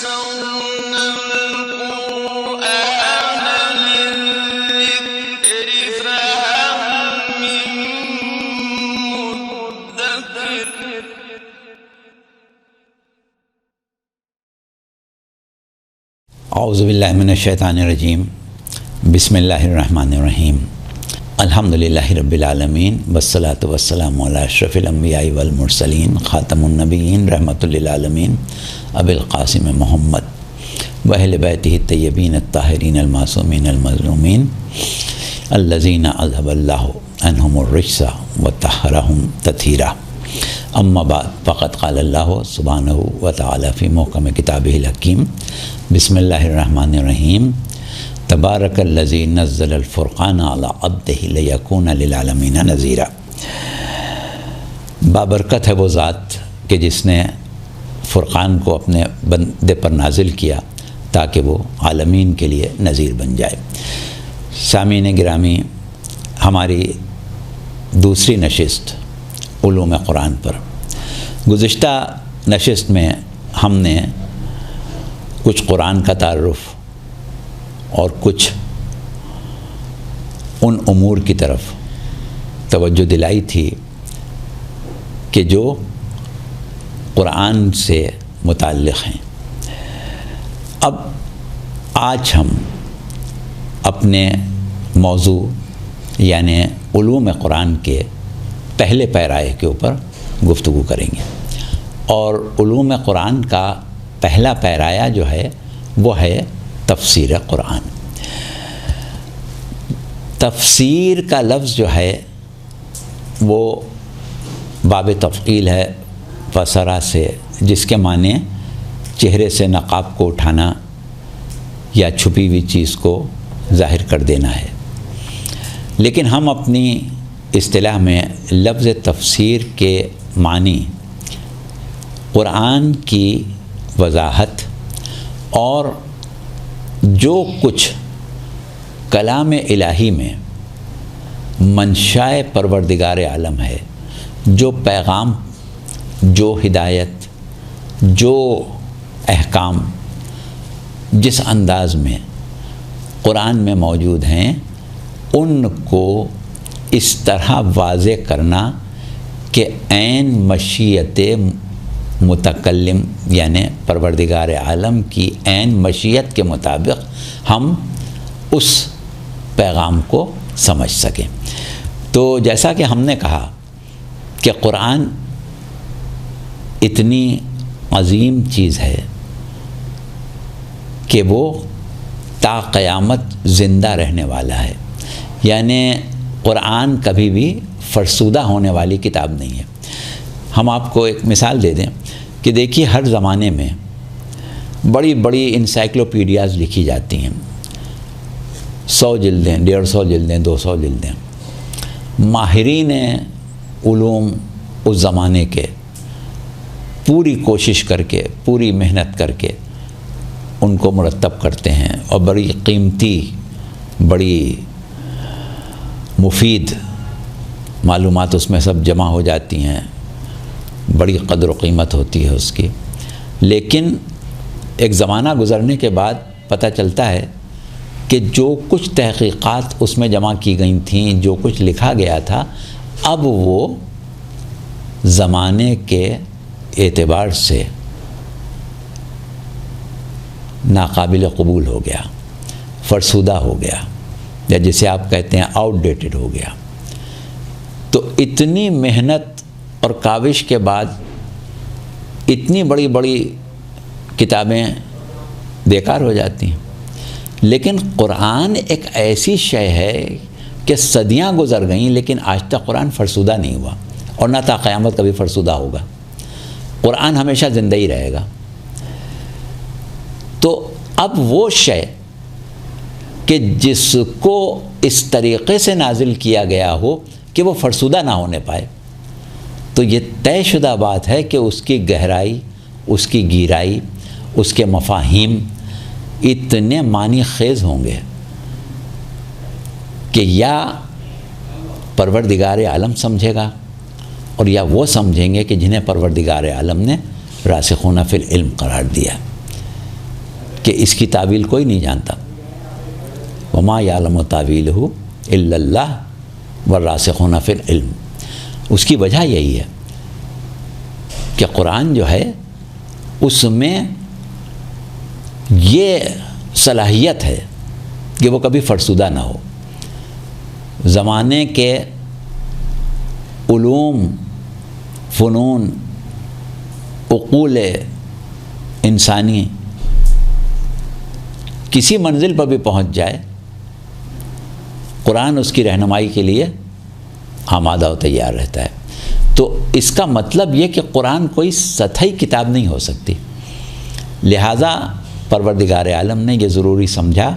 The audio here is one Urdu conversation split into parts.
يسرنا القرآن للذكر فهل من مدكر اعوذ باللہ من الشیطان الرجیم بسم اللہ الرحمن الرحیم الحمدللہ رب العالمین والصلاة والسلام علی اشرف الانبیاء والمرسلین خاتم النبیین رحمۃ للعالمین ابی القاسم محمد واہل بیتہ الطیبین الطاہرین المعصومین المظلومین الذین اذھب اللہ عنہم الرجس وطہرہم تطہیرا اما بعد فقد قال اللہ سبحانہ وتعالی فی محکم کتابہ الحکیم بسم اللہ الرحمن الرحیم تبارک الذی نزل الفرقان علی عبدہ لیکون للعالمین نذیرا۔ بابرکت ہے وہ ذات کہ جس نے فرقان کو اپنے بندے پر نازل کیا تاکہ وہ عالمین کے لیے نذیر بن جائے۔ سامعین گرامی، ہماری دوسری نشست علوم قرآن پر، گزشتہ نشست میں ہم نے کچھ قرآن کا تعارف اور کچھ ان امور کی طرف توجہ دلائی تھی کہ جو قرآن سے متعلق ہیں۔ اب آج ہم اپنے موضوع یعنی علوم قرآن کے پہلے پیرائے کے اوپر گفتگو کریں گے، اور علوم قرآن کا پہلا پیرایا جو ہے وہ ہے تفسیر قرآن۔ تفسیر کا لفظ جو ہے وہ باب تفعیل ہے فسرا سے، جس کے معنی چہرے سے نقاب کو اٹھانا یا چھپی ہوئی چیز کو ظاہر کر دینا ہے، لیکن ہم اپنی اصطلاح میں لفظ تفسیر کے معنی قرآن کی وضاحت اور جو کچھ کلام الہی میں منشائے پروردگار عالم ہے، جو پیغام، جو ہدایت، جو احکام جس انداز میں قرآن میں موجود ہیں، ان کو اس طرح واضح کرنا کہ عین مشیت متکلم یعنی پروردگار عالم کی عین مشیت کے مطابق ہم اس پیغام کو سمجھ سکیں۔ تو جیسا کہ ہم نے کہا کہ قرآن اتنی عظیم چیز ہے کہ وہ تا قیامت زندہ رہنے والا ہے، یعنی قرآن کبھی بھی فرسودہ ہونے والی کتاب نہیں ہے۔ ہم آپ کو ایک مثال دے دیں کہ دیکھیے، ہر زمانے میں بڑی بڑی انسائکلوپیڈیاز لکھی جاتی ہیں، 100 جلدیں، 150 جلدیں، 200 جلدیں۔ ماہرین علوم اس زمانے کے پوری کوشش کر کے، پوری محنت کر کے ان کو مرتب کرتے ہیں، اور بڑی قیمتی، بڑی مفید معلومات اس میں سب جمع ہو جاتی ہیں، بڑی قدر و قیمت ہوتی ہے اس کی۔ لیکن ایک زمانہ گزرنے کے بعد پتہ چلتا ہے کہ جو کچھ تحقیقات اس میں جمع کی گئی تھیں، جو کچھ لکھا گیا تھا، اب وہ زمانے کے اعتبار سے ناقابل قبول ہو گیا، فرسودہ ہو گیا، یا جسے آپ کہتے ہیں آؤٹ ڈیٹڈ ہو گیا۔ تو اتنی محنت اور کاوش کے بعد اتنی بڑی بڑی کتابیں بیکار ہو جاتی ہیں۔ لیکن قرآن ایک ایسی شے ہے کہ صدیاں گزر گئیں لیکن آج تک قرآن فرسودہ نہیں ہوا، اور نہ تا قیامت کبھی فرسودہ ہوگا۔ قرآن ہمیشہ زندہ ہی رہے گا۔ تو اب وہ شے کہ جس کو اس طریقے سے نازل کیا گیا ہو کہ وہ فرسودہ نہ ہونے پائے، تو یہ طے شدہ بات ہے کہ اس کی گہرائی، اس کی گہرائی، اس کے مفاہیم اتنے معنی خیز ہوں گے کہ یا پروردگار عالم سمجھے گا اور یا وہ سمجھیں گے کہ جنہیں پروردگار عالم نے راسخون فی العلم قرار دیا۔ کہ اس کی تعویل کوئی نہیں جانتا. وما یعلم تاویلہ الا اللہ والراسخون فی العلم. اس کی وجہ یہی ہے کہ قرآن جو ہے اس میں یہ صلاحیت ہے کہ وہ کبھی فرسودہ نہ ہو. زمانے کے علوم، فنون، عقول انسانی کسی منزل پر بھی پہنچ جائے، قرآن اس کی رہنمائی کے لیے آمادہ و تیار رہتا ہے. تو اس کا مطلب یہ کہ قرآن کوئی سطحی کتاب نہیں ہو سکتی. لہٰذا پروردگار عالم نے یہ ضروری سمجھا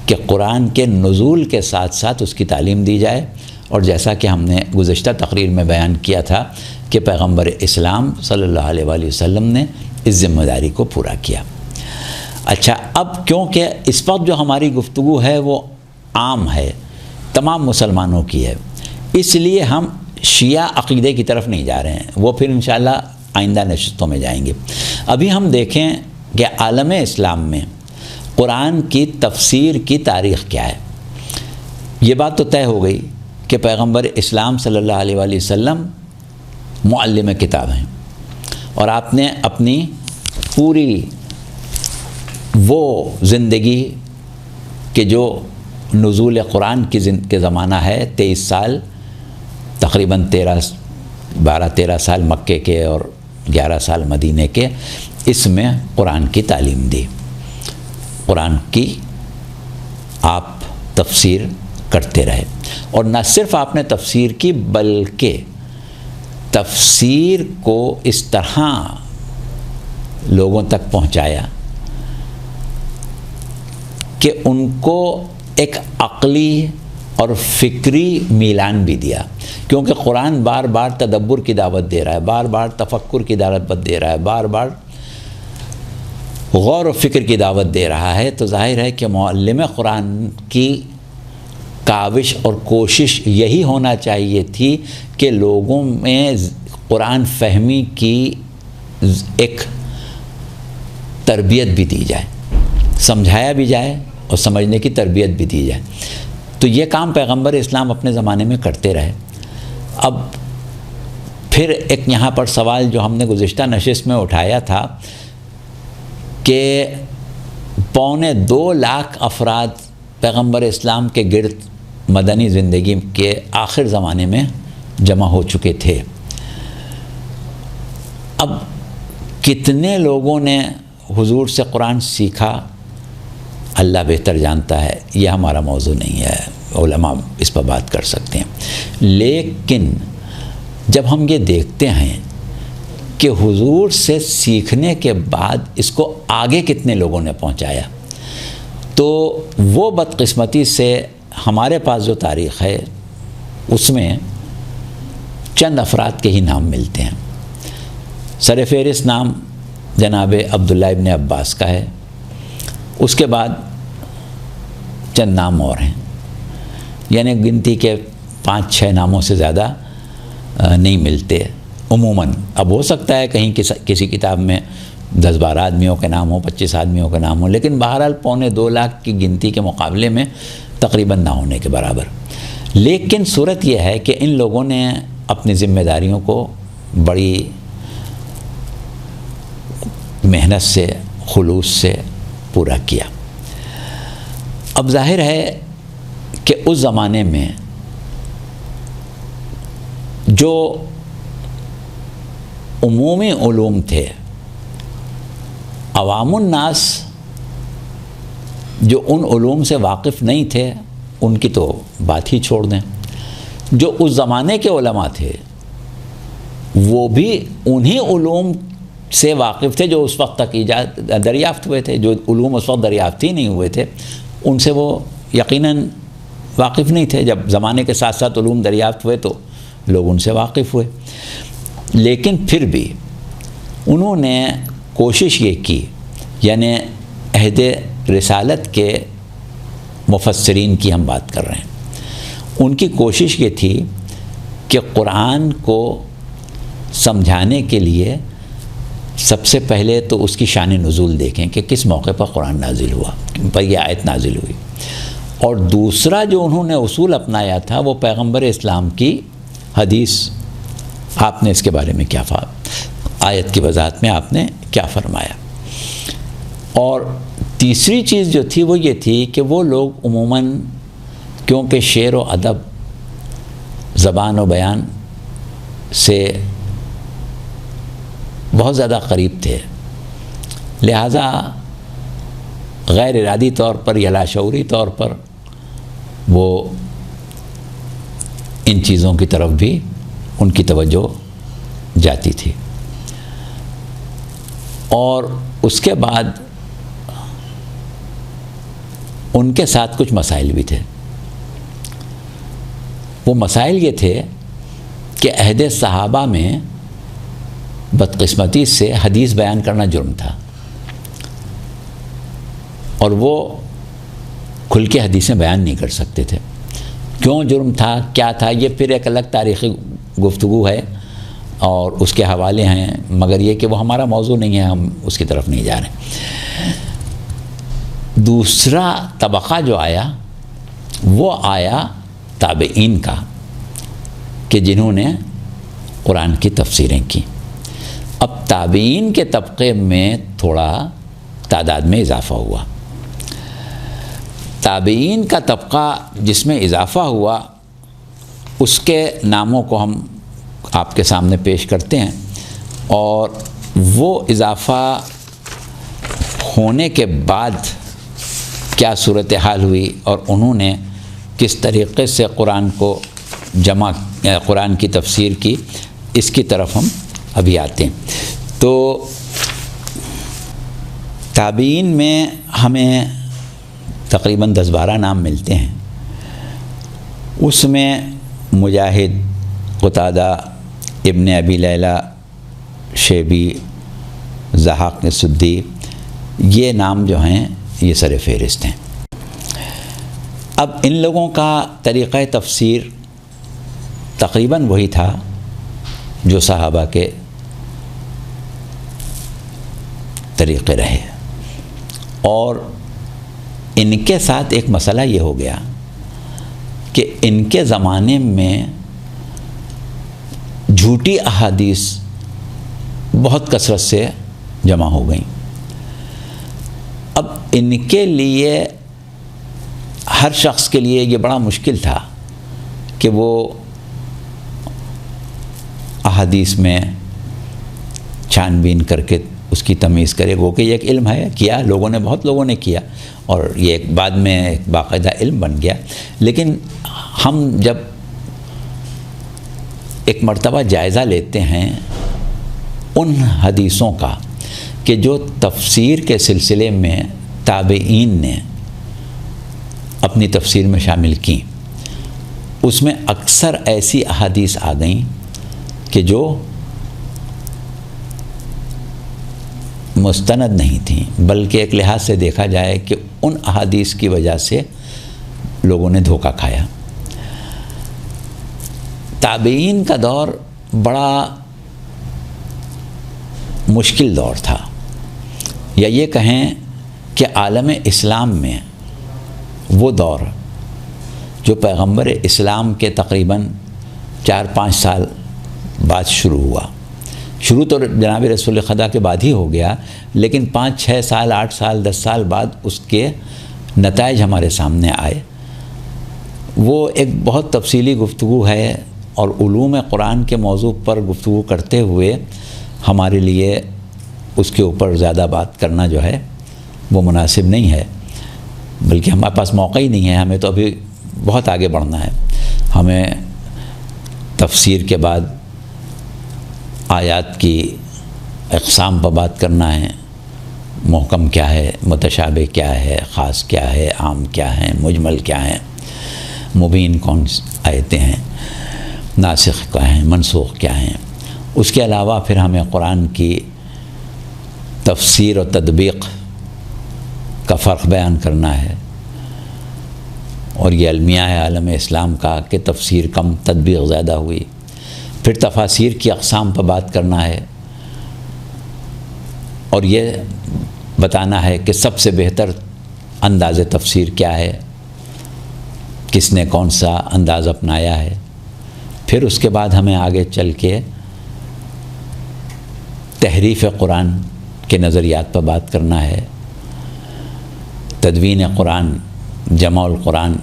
کہ قرآن کے نزول کے ساتھ ساتھ اس کی تعلیم دی جائے. اور جیسا کہ ہم نے گزشتہ تقریر میں بیان کیا تھا کہ پیغمبر اسلام صلی اللہ علیہ وآلہ وسلم نے اس ذمہ داری کو پورا کیا. اچھا، اب کیونکہ اس وقت جو ہماری گفتگو ہے وہ عام ہے، تمام مسلمانوں کی ہے، اس لیے ہم شیعہ عقیدے کی طرف نہیں جا رہے ہیں، وہ پھر انشاءاللہ آئندہ نشستوں میں جائیں گے. ابھی ہم دیکھیں کہ عالم اسلام میں قرآن کی تفسیر کی تاریخ کیا ہے. یہ بات تو طے ہو گئی کہ پیغمبر اسلام صلی اللہ علیہ وآلہ وسلم معلم کتاب ہیں، اور آپ نے اپنی پوری وہ زندگی کہ جو نزول قرآن کے زمانہ ہے 23 سال، تقریباً 12-13 سال مکے کے اور 11 سال مدینے کے، اس میں قرآن کی تعلیم دی. قرآن کی آپ تفسیر کرتے رہے، اور نہ صرف آپ نے تفسیر کی بلکہ تفسیر کو اس طرح لوگوں تک پہنچایا کہ ان کو ایک عقلی اور فکری میلان بھی دیا. کیونکہ قرآن بار بار تدبر کی دعوت دے رہا ہے، بار بار تفکر کی دعوت دے رہا ہے، بار بار غور و فکر کی دعوت دے رہا ہے. تو ظاہر ہے کہ معلم قرآن کی کاوش اور کوشش یہی ہونا چاہیے تھی کہ لوگوں میں قرآن فہمی کی ایک تربیت بھی دی جائے، سمجھایا بھی جائے اور سمجھنے کی تربیت بھی دی جائے. تو یہ کام پیغمبر اسلام اپنے زمانے میں کرتے رہے. اب پھر ایک یہاں پر سوال جو ہم نے گزشتہ نشست میں اٹھایا تھا کہ 2.25 لاکھ افراد پیغمبر اسلام کے گرد مدنی زندگی کے آخر زمانے میں جمع ہو چکے تھے. اب کتنے لوگوں نے حضور سے قرآن سیکھا اللہ بہتر جانتا ہے، یہ ہمارا موضوع نہیں ہے، علماء اس پر بات کر سکتے ہیں. لیکن جب ہم یہ دیکھتے ہیں کہ حضور سے سیکھنے کے بعد اس کو آگے کتنے لوگوں نے پہنچایا، تو وہ بدقسمتی سے ہمارے پاس جو تاریخ ہے اس میں چند افراد کے ہی نام ملتے ہیں. سر فہرست نام جناب عبداللہ ابن عباس کا ہے، اس کے بعد چند نام اور ہیں، یعنی گنتی کے 5-6 ناموں سے زیادہ نہیں ملتے عموماً. اب ہو سکتا ہے کہیں کسی کتاب میں 10-12 آدمیوں کے نام ہوں، 25 آدمیوں کے نام ہوں، لیکن بہرحال 2.25 لاکھ کی گنتی کے مقابلے میں تقریباً نہ ہونے کے برابر. لیکن صورت یہ ہے کہ ان لوگوں نے اپنی ذمہ داریوں کو بڑی محنت سے، خلوص سے پورا کیا. اب ظاہر ہے کہ اس زمانے میں جو عمومی علوم تھے، عوام الناس جو ان علوم سے واقف نہیں تھے ان کی تو بات ہی چھوڑ دیں. جو اس زمانے کے علماء تھے وہ بھی انہی علوم سے واقف تھے جو اس وقت تک دریافت ہوئے تھے. جو علوم اس وقت دریافت ہی نہیں ہوئے تھے ان سے وہ یقیناً واقف نہیں تھے. جب زمانے کے ساتھ ساتھ علوم دریافت ہوئے تو لوگ ان سے واقف ہوئے. لیکن پھر بھی انہوں نے کوشش یہ کی، یعنی عہد رسالت کے مفسرین کی ہم بات کر رہے ہیں، ان کی کوشش یہ تھی کہ قرآن کو سمجھانے کے لیے سب سے پہلے تو اس کی شان نزول دیکھیں کہ کس موقع پر قرآن نازل ہوا، پر یہ آیت نازل ہوئی، اور دوسرا جو انہوں نے اصول اپنایا تھا وہ پیغمبر اسلام کی حدیث، آپ نے اس کے بارے میں کیا آیت کی وضاحت میں آپ نے کیا فرمایا۔ اور تیسری چیز جو تھی وہ یہ تھی کہ وہ لوگ عموماً کیونکہ شعر و ادب، زبان و بیان سے بہت زیادہ قریب تھے، لہٰذا غیر ارادی طور پر یا لاشعوری طور پر وہ ان چیزوں کی طرف بھی ان کی توجہ جاتی تھی۔ اور اس کے بعد ان کے ساتھ کچھ مسائل بھی تھے۔ وہ مسائل یہ تھے کہ عہد صحابہ میں بدقسمتی سے حدیث بیان کرنا جرم تھا، اور وہ کھل کے حدیثیں بیان نہیں کر سکتے تھے۔ کیوں جرم تھا، کیا تھا، یہ پھر ایک الگ تاریخی گفتگو ہے اور اس کے حوالے ہیں، مگر یہ کہ وہ ہمارا موضوع نہیں ہے، ہم اس کی طرف نہیں جا رہے۔ دوسرا طبقہ جو آیا وہ آیا تابعین کا، کہ جنہوں نے قرآن کی تفسیریں کی۔ اب تابعین کے طبقے میں تھوڑا تعداد میں اضافہ ہوا۔ تابعین کا طبقہ جس میں اضافہ ہوا اس کے ناموں کو ہم آپ کے سامنے پیش کرتے ہیں، اور وہ اضافہ ہونے کے بعد کیا صورتحال ہوئی اور انہوں نے کس طریقے سے قرآن کو قرآن کی تفسیر کی، اس کی طرف ہم ابھی آتے ہیں۔ تو تابعین میں ہمیں تقریباً 10-12 نام ملتے ہیں۔ اس میں مجاہد، قتادہ، ابن ابی لیلہ، شیبی، ضحاک سدی، یہ نام جو ہیں یہ سر فہرست ہیں۔ اب ان لوگوں کا طریقہ تفسیر تقریباً وہی تھا جو صحابہ کے طریقے رہے، اور ان کے ساتھ ایک مسئلہ یہ ہو گیا کہ ان کے زمانے میں جھوٹی احادیث بہت کثرت سے جمع ہو گئیں۔ اب ان کے لیے، ہر شخص کے لیے یہ بڑا مشکل تھا کہ وہ احادیث میں چھان بین کر کے اس کی تمیز کرے۔ وہ کہ یہ ایک علم ہے، کیا بہت لوگوں نے کیا، اور یہ ایک بعد میں ایک باقاعدہ علم بن گیا۔ لیکن ہم جب ایک مرتبہ جائزہ لیتے ہیں ان حدیثوں کا کہ جو تفسیر کے سلسلے میں تابعین نے اپنی تفسیر میں شامل کی، اس میں اکثر ایسی احادیث آ گئیں کہ جو مستند نہیں تھیں، بلکہ ایک لحاظ سے دیکھا جائے کہ ان احادیث کی وجہ سے لوگوں نے دھوکہ کھایا۔ تابعین کا دور بڑا مشکل دور تھا، یا یہ کہیں کہ عالم اسلام میں وہ دور جو پیغمبر اسلام کے تقریباً 4-5 سال بعد شروع ہوا۔ شروع تو جناب رسول خدا کے بعد ہی ہو گیا، لیکن 5-6 سال، 8 سال، 10 سال بعد اس کے نتائج ہمارے سامنے آئے۔ وہ ایک بہت تفصیلی گفتگو ہے، اور علوم قرآن کے موضوع پر گفتگو کرتے ہوئے ہمارے لیے اس کے اوپر زیادہ بات کرنا جو ہے وہ مناسب نہیں ہے، بلکہ ہمارے پاس موقع ہی نہیں ہے۔ ہمیں تو ابھی بہت آگے بڑھنا ہے۔ ہمیں تفسیر کے بعد آیات کی اقسام پر بات کرنا ہے، محکم کیا ہے، متشابہ کیا ہے، خاص کیا ہے، عام کیا ہے، مجمل کیا ہے، مبین کون آیتیں ہیں، ناسخ کیا ہیں، منسوخ کیا ہیں۔ اس کے علاوہ پھر ہمیں قرآن کی تفسیر و تطبیق کا فرق بیان کرنا ہے، اور یہ المیہ ہے عالم اسلام کا کہ تفسیر کم، تطبیق زیادہ ہوئی۔ پھر تفاسیر کی اقسام پر بات کرنا ہے، اور یہ بتانا ہے کہ سب سے بہتر انداز تفسیر کیا ہے، کس نے کون سا انداز اپنایا ہے۔ پھر اس کے بعد ہمیں آگے چل کے تحریف قرآن کے نظریات پر بات کرنا ہے، تدوین قرآن، جمع القرآن،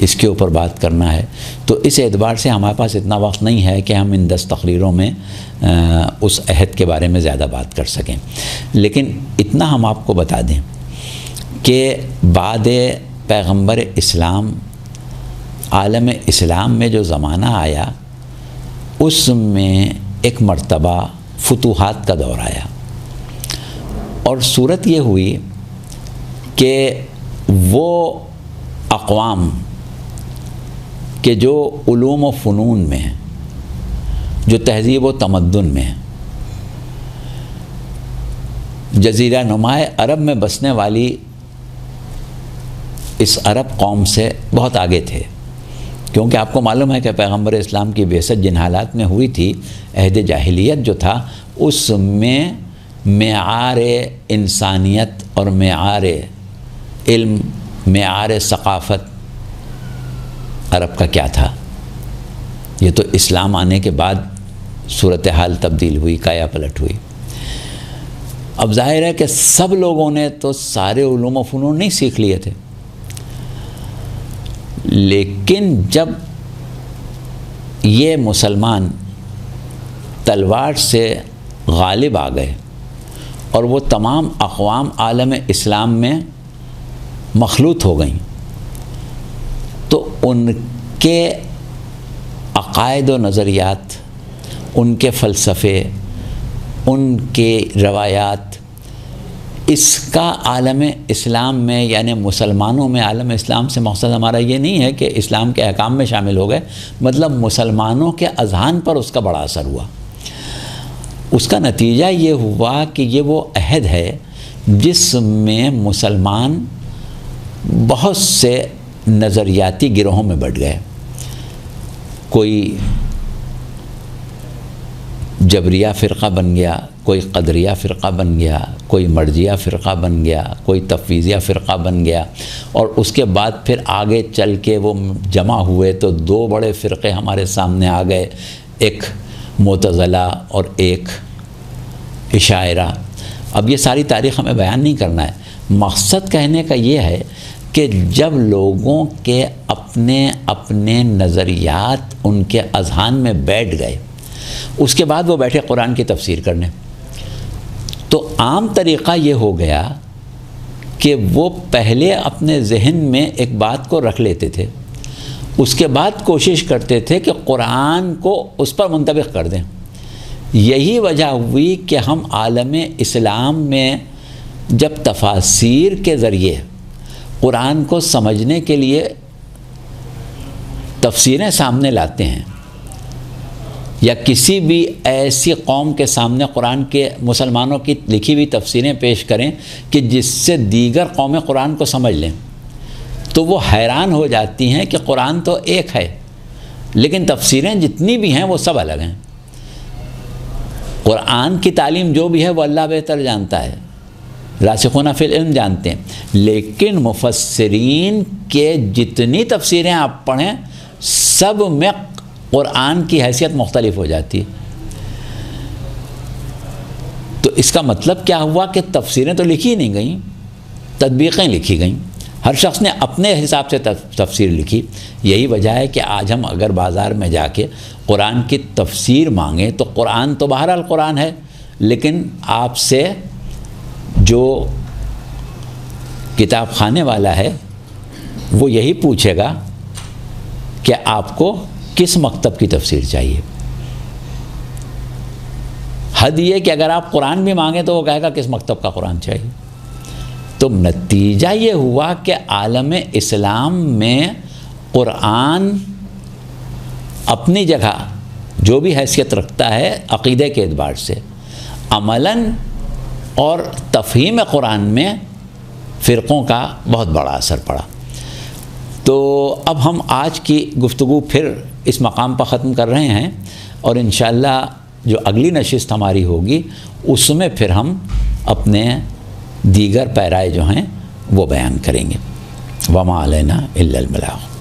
اس کے اوپر بات کرنا ہے۔ تو اس اعتبار سے ہمارے پاس اتنا وقت نہیں ہے کہ ہم ان 10 تقریروں میں اس عہد کے بارے میں زیادہ بات کر سکیں، لیکن اتنا ہم آپ کو بتا دیں کہ بعد پیغمبر اسلام عالم اسلام میں جو زمانہ آیا، اس میں ایک مرتبہ فتوحات کا دور آیا، اور صورت یہ ہوئی کہ وہ اقوام کہ جو علوم و فنون میں ہیں، جو تہذیب و تمدن میں ہیں، جزیرہ نما عرب میں بسنے والی اس عرب قوم سے بہت آگے تھے، کیونکہ آپ کو معلوم ہے کہ پیغمبر اسلام کی بعثت جن حالات میں ہوئی تھی، عہد جاہلیت جو تھا، اس میں معیار انسانیت اور معیار علم، معیار ثقافت عرب کا کیا تھا؟ یہ تو اسلام آنے کے بعد صورتحال تبدیل ہوئی، کایا پلٹ ہوئی۔ اب ظاہر ہے کہ سب لوگوں نے تو سارے علوم و فنون نہیں سیکھ لیے تھے، لیکن جب یہ مسلمان تلوار سے غالب آ گئے اور وہ تمام اقوام عالم اسلام میں مخلوط ہو گئیں، تو ان کے عقائد و نظریات، ان کے فلسفے، ان کے روایات، اس کا عالم اسلام میں یعنی مسلمانوں میں، عالم اسلام سے مقصد ہمارا یہ نہیں ہے کہ اسلام کے احکام میں شامل ہو گئے، مطلب مسلمانوں کے اذہان پر اس کا بڑا اثر ہوا۔ اس کا نتیجہ یہ ہوا کہ یہ وہ عہد ہے جس میں مسلمان بہت سے نظریاتی گروہوں میں بٹ گئے۔ کوئی جبریہ فرقہ بن گیا، کوئی قدریہ فرقہ بن گیا، کوئی مرجیہ فرقہ بن گیا، کوئی تفویضیہ فرقہ بن گیا، اور اس کے بعد پھر آگے چل کے وہ جمع ہوئے تو 2 بڑے فرقے ہمارے سامنے آ گئے، ایک معتزلہ اور ایک اشاعرہ۔ اب یہ ساری تاریخ ہمیں بیان نہیں کرنا ہے، مقصد کہنے کا یہ ہے کہ جب لوگوں کے اپنے اپنے نظریات ان کے اذہان میں بیٹھ گئے، اس کے بعد وہ بیٹھے قرآن کی تفسیر کرنے، تو عام طریقہ یہ ہو گیا کہ وہ پہلے اپنے ذہن میں ایک بات کو رکھ لیتے تھے، اس کے بعد کوشش کرتے تھے کہ قرآن کو اس پر منطبق کر دیں۔ یہی وجہ ہوئی کہ ہم عالم اسلام میں جب تفاسیر کے ذریعے قرآن کو سمجھنے کے لیے تفسیریں سامنے لاتے ہیں، یا کسی بھی ایسی قوم کے سامنے قرآن کے مسلمانوں کی لکھی ہوئی تفسیریں پیش کریں کہ جس سے دیگر قومیں قرآن کو سمجھ لیں، تو وہ حیران ہو جاتی ہیں کہ قرآن تو ایک ہے لیکن تفسیریں جتنی بھی ہیں وہ سب الگ ہیں۔ قرآن کی تعلیم جو بھی ہے وہ اللہ بہتر جانتا ہے، راسخون فی العلم جانتے ہیں، لیکن مفسرین کے جتنی تفسیریں آپ پڑھیں سب میں قرآن کی حیثیت مختلف ہو جاتی ہے۔ تو اس کا مطلب کیا ہوا کہ تفسیریں تو لکھی نہیں گئیں، تطبیقیں لکھی گئیں، ہر شخص نے اپنے حساب سے تفسیر لکھی۔ یہی وجہ ہے کہ آج ہم اگر بازار میں جا کے قرآن کی تفسیر مانگیں تو قرآن تو بہرحال قرآن ہے، لیکن آپ سے جو کتاب خانے والا ہے وہ یہی پوچھے گا کہ آپ کو کس مکتب کی تفسیر چاہیے۔ حد یہ کہ اگر آپ قرآن بھی مانگیں تو وہ کہے گا کس مکتب کا قرآن چاہیے۔ تو نتیجہ یہ ہوا کہ عالم اسلام میں قرآن اپنی جگہ جو بھی حیثیت رکھتا ہے عقیدے کے اعتبار سے، عملاً اور تفہیم قرآن میں فرقوں کا بہت بڑا اثر پڑا۔ تو اب ہم آج کی گفتگو پھر اس مقام پر ختم کر رہے ہیں، اور انشاءاللہ جو اگلی نشست ہماری ہوگی اس میں پھر ہم اپنے دیگر پیرائے جو ہیں وہ بیان کریں گے. وما علینا الا البلاغ.